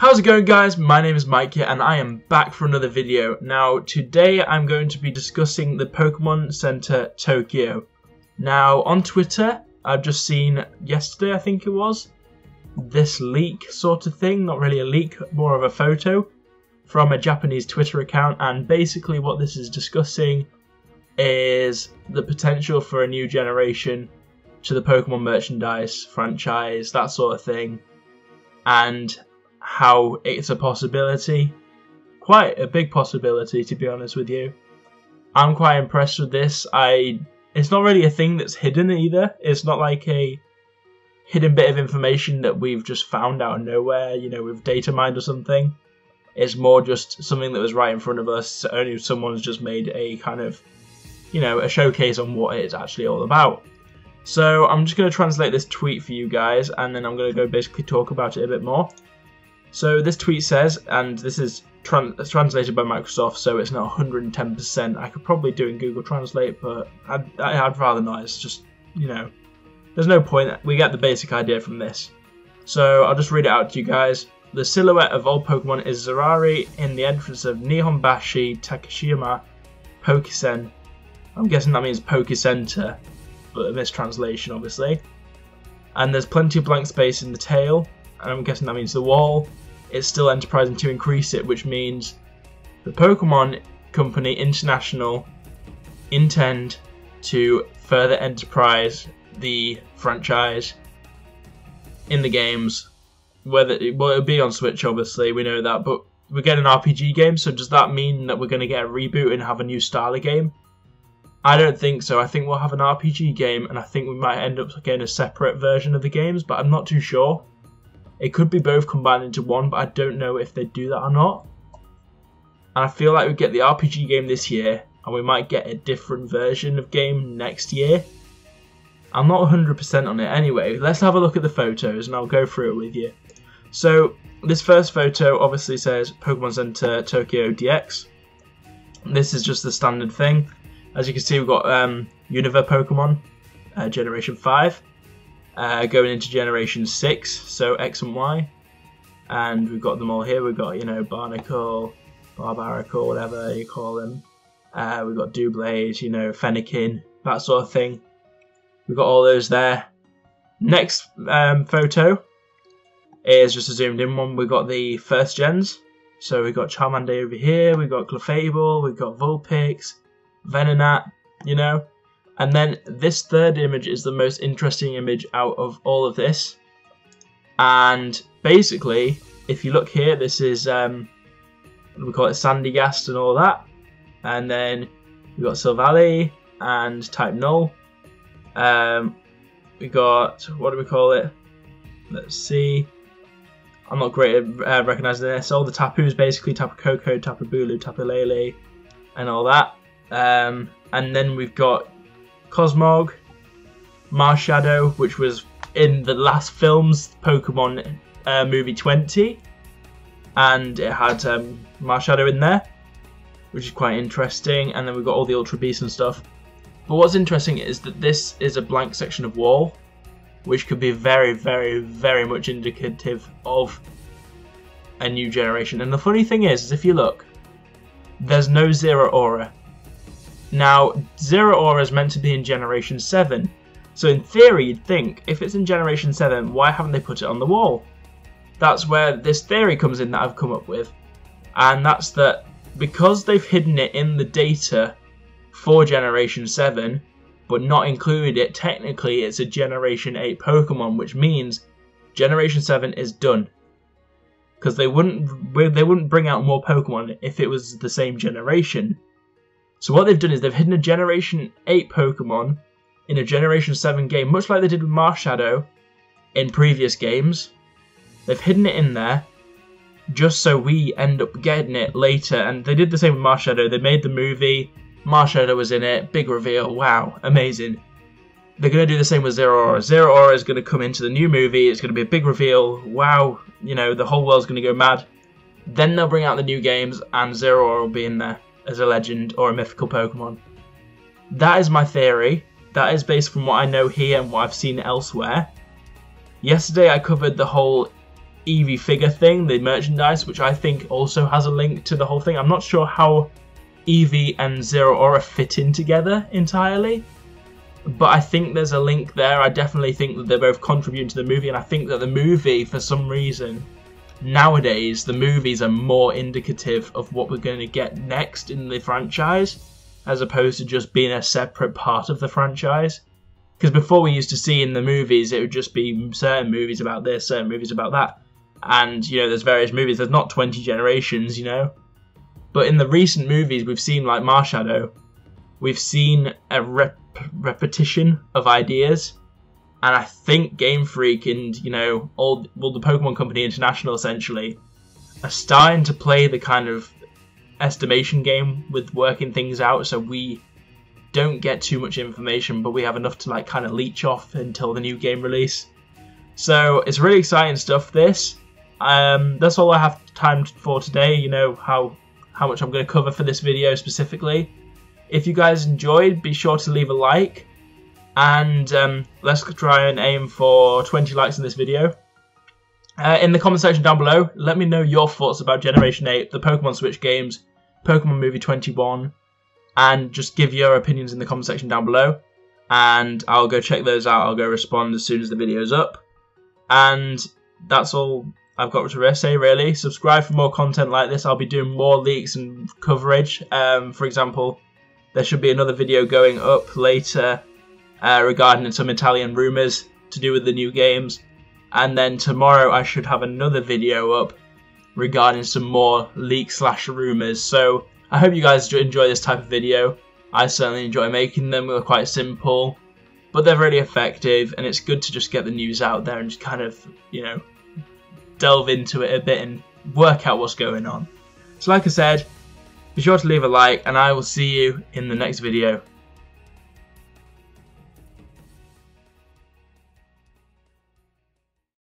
How's it going, guys? My name is Maikya and I am back for another video. Now today I'm going to be discussing the Pokemon Center Tokyo. Now on Twitter I've just seen yesterday, I think it was, this leak sort of thing, not really a leak, more of a photo from a Japanese Twitter account, and basically what this is discussing is the potential for a new generation to the Pokemon merchandise franchise, that sort of thing, and how it's a possibility, quite a big possibility to be honest with you. I'm quite impressed with this. It's not really a thing that's hidden either. It's not like a hidden bit of information that we've just found out of nowhere, you know, with data mined or something. It's more just something that was right in front of us, only someone's just made a kind of, you know, a showcase on what it's actually all about. So I'm just going to translate this tweet for you guys, and then I'm going to go basically talk about it a bit more. So this tweet says, and this is translated by Microsoft, so it's not 110%. I could probably do it in Google Translate, but I'd rather not. It's just, you know, there's no point. We get the basic idea from this. So I'll just read it out to you guys. The silhouette of old Pokemon is Zerari in the entrance of Nihonbashi Takashima Pokesen. I'm guessing that means Pokecenter, but a mistranslation obviously. And there's plenty of blank space in the tail, and I'm guessing that means the wall. It's still enterprising to increase it, which means the Pokemon Company International intend to further enterprise the franchise in the games. Whether it'll be on Switch, obviously, we know that, but we're getting an RPG game, so does that mean that we're going to get a reboot and have a new style of game? I don't think so. I think we'll have an RPG game, and I think we might end up getting a separate version of the games, but I'm not too sure. It could be both combined into one, but I don't know if they do that or not. And I feel like we get the RPG game this year, and we might get a different version of game next year. I'm not 100% on it. Anyway, let's have a look at the photos, and I'll go through it with you. So, this first photo obviously says Pokemon Center Tokyo DX. This is just the standard thing. As you can see, we've got Unova Pokemon, Generation 5. Going into Generation 6, so X and Y, and we've got them all here. We've got, you know, Barnacle, Barbaracle, whatever you call them. We've got Doublade, you know, Fennekin, that sort of thing. We've got all those there. Next photo is just a zoomed in one. We've got the first gens, so we've got Charmander over here, we've got Clefable, we've got Vulpix, Venonat, you know. And then this third image is the most interesting image out of all of this. And basically, if you look here, this is, we call it Sandygast and all that. And then we've got Silvally and Type Null. We got, what do we call it? Let's see. I'm not great at recognising this. All the Tapus, basically Tapu Koko, Tapu Bulu, Tapu Lele, and all that. And then we've got Cosmog, Marshadow, which was in the last film's Pokemon movie 20, and it had Marshadow in there, which is quite interesting. And then we've got all the Ultra Beasts and stuff. But what's interesting is that this is a blank section of wall, which could be very, very, very much indicative of a new generation. And the funny thing is if you look, there's no Zero Aura. Now, Zero Aura is meant to be in Generation 7, so in theory you'd think, if it's in Generation 7, why haven't they put it on the wall? That's where this theory comes in that I've come up with, and that's that because they've hidden it in the data for Generation 7, but not included it, technically it's a Generation 8 Pokemon, which means Generation 7 is done. Because they wouldn't bring out more Pokemon if it was the same generation. So what they've done is they've hidden a Generation 8 Pokemon in a Generation 7 game, much like they did with Marshadow in previous games. They've hidden it in there just so we end up getting it later. And they did the same with Marshadow. They made the movie, Marshadow was in it, big reveal, wow, amazing. They're going to do the same with Zero Aura. Zero Aura is going to come into the new movie, it's going to be a big reveal, wow, you know, the whole world's going to go mad. Then they'll bring out the new games and Zero Aura will be in there as a legend or a mythical Pokemon. That is my theory. That is based from what I know here and what I've seen elsewhere. Yesterday I covered the whole Eevee figure thing, the merchandise, which I think also has a link to the whole thing. I'm not sure how Eevee and Zero Aura fit in together entirely, but I think there's a link there. I definitely think that they're both contributing to the movie, and I think that the movie, for some reason, nowadays, the movies are more indicative of what we're going to get next in the franchise, as opposed to just being a separate part of the franchise. Because before we used to see in the movies, it would just be certain movies about this, certain movies about that. And, you know, there's various movies. There's not 20 generations, you know. But in the recent movies, we've seen, like, Marshadow, we've seen a repetition of ideas. And I think Game Freak and, you know, the Pokemon Company International, essentially, are starting to play the kind of estimation game with working things out, so we don't get too much information, but we have enough to, like, kind of leech off until the new game release. So it's really exciting stuff, this. That's all I have time for today, you know, how much I'm going to cover for this video specifically. If you guys enjoyed, be sure to leave a like, and let's try and aim for 20 likes in this video. In the comment section down below, let me know your thoughts about Generation 8, the Pokemon Switch games, Pokemon Movie 21, and just give your opinions in the comment section down below, and I'll go check those out. I'll go respond as soon as the video's up, and that's all I've got to say, really. Subscribe for more content like this. I'll be doing more leaks and coverage. For example, there should be another video going up later regarding some Italian rumours to do with the new games. And then tomorrow I should have another video up regarding some more leaks / rumours. So I hope you guys enjoy this type of video. I certainly enjoy making them. They're quite simple, but they're really effective, and it's good to just get the news out there and just kind of, you know, delve into it a bit and work out what's going on. So like I said, be sure to leave a like, and I will see you in the next video.